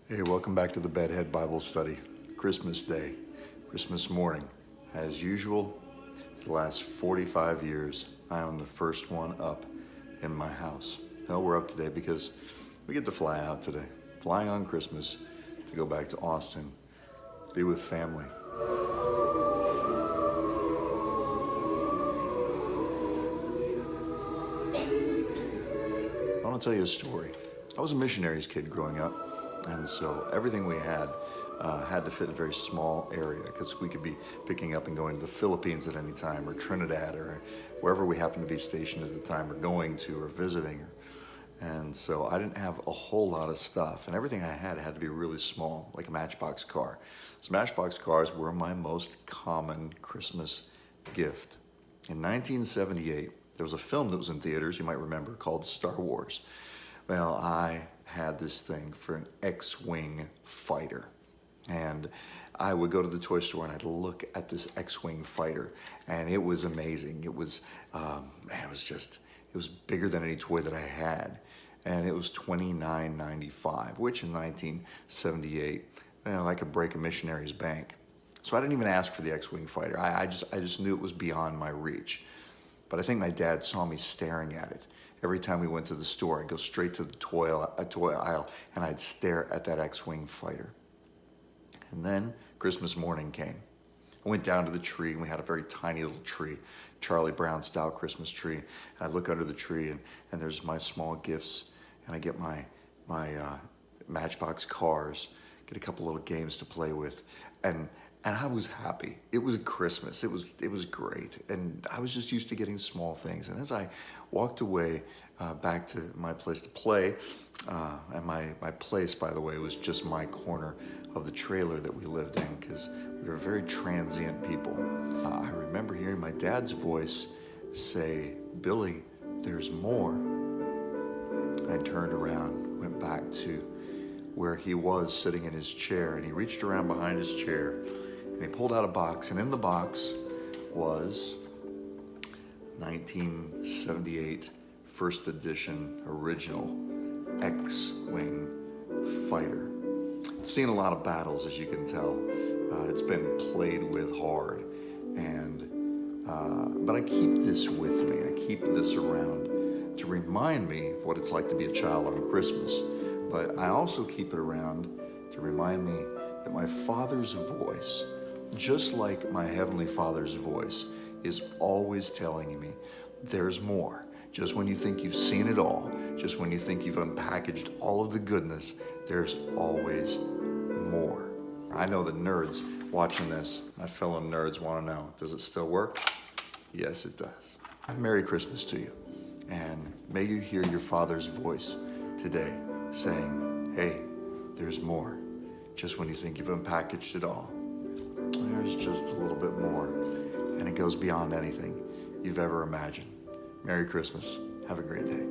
Hey, welcome back to the Bedhead Bible Study. Christmas Day, Christmas morning. As usual, the last 45 years, I am the first one up in my house. No, we're up today because we get to fly out today. Flying on Christmas to go back to Austin, be with family. I want to tell you a story. I was a missionary's kid growing up, and so everything we had to fit in a very small area because we could be picking up and going to the Philippines at any time, or Trinidad, or wherever we happened to be stationed at the time, or going to, or visiting. And so I didn't have a whole lot of stuff, and everything I had to be really small, like a Matchbox car. So Matchbox cars were my most common Christmas gift. In 1978, there was a film that was in theaters, you might remember, called Star Wars. Well, I had this thing for an X-Wing fighter. And I would go to the toy store and I'd look at this X-Wing fighter, and it was amazing. It was, it was bigger than any toy that I had. And it was $29.95, which in 1978, I could break a missionary's bank. So I didn't even ask for the X-Wing fighter. I just knew it was beyond my reach. But I think my dad saw me staring at it. Every time we went to the store, I'd go straight to the toy aisle and I'd stare at that X-Wing fighter. And then Christmas morning came. I went down to the tree, and we had a very tiny little tree, Charlie Brown style Christmas tree. And I look under the tree, and there's my small gifts, and I get my Matchbox cars, get a couple little games to play with, and I was happy. It was Christmas. It was great, and I was just used to getting small things. And as I walked away back to my place to play, and my place, by the way, was just my corner of the trailer that we lived in, because we were very transient people. I remember hearing my dad's voice say, "Billy, there's more." I turned around, went back to where he was sitting in his chair, and he reached around behind his chair, and he pulled out a box, and in the box was 1978 first edition original X-Wing fighter. It's seen a lot of battles, as you can tell. It's been played with hard, but I keep this with me. I keep this around to remind me of what it's like to be a child on Christmas. But I also keep it around to remind me that my Father's voice, just like my Heavenly Father's voice, is always telling me there's more. Just when you think you've seen it all, just when you think you've unpackaged all of the goodness, there's always more. I know the nerds watching this, my fellow nerds, want to know, does it still work? Yes, it does. Merry Christmas to you, and may you hear your Father's voice today saying, hey, there's more. Just when you think you've unpackaged it all, there's just a little bit more, and it goes beyond anything you've ever imagined. Merry Christmas. Have a great day.